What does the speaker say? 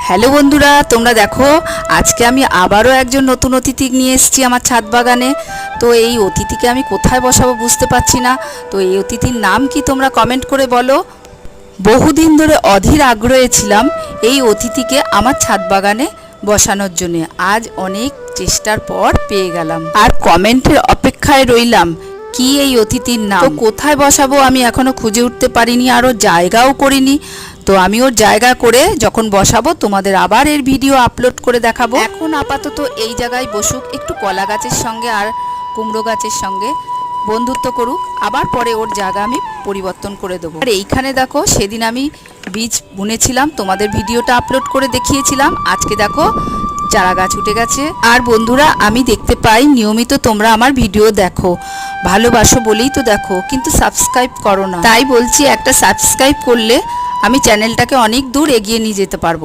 Hello বন্ধুরা, তোমরা দেখো আজকে আমি আবারও একজন নতুন অতিথি নিয়ে এসেছি আমার ছাদ বাগানে। তো এই অতিথিকে আমি কোথায় বসাবো বুঝতে পারছি না। তো এই অতিথির নাম কি তোমরা কমেন্ট করে বলো। বহুদিন ধরে অধীর আগ্রহে ছিলাম এই অতিথিকে আমার ছাদ বাগানে বসানোর জন্য। আজ অনেক চেষ্টার পর পেয়ে গেলাম, আর কমেন্টের অপেক্ষায় রইলাম কি এই অতিথির নাম। তো কোথায় বসাবো আমি এখনো খুঁজে উঠতে পারিনি, আরও জায়গাও করিনি। তো আমি ওর জায়গা করে যখন বসাবো তোমাদের আবার এর ভিডিও আপলোড করে দেখাবো। এখন আপাতত এই জায়গায় বসুক, একটু কলা গাছের সঙ্গে আর কুমড়ো গাছের সঙ্গে বন্ধুত্ব করুক, আবার পরে ওর জায়গা আমি পরিবর্তন করে দেবো। আর এইখানে দেখো সেদিন আমি বীজ বুনেছিলাম, তোমাদের ভিডিওটা আপলোড করে দেখিয়েছিলাম। আজকে দেখো চারা গাছ উঠে গেছে। আর বন্ধুরা, আমি দেখতে পাই নিয়মিত তোমরা আমার ভিডিও দেখো, ভালোবাসো বলেই তো দেখো, কিন্তু সাবস্ক্রাইব করো না। তাই বলছি একটা সাবস্ক্রাইব করলে আমি চ্যানেলটাকে অনেক দূর এগিয়ে নিয়ে যেতে পারবো।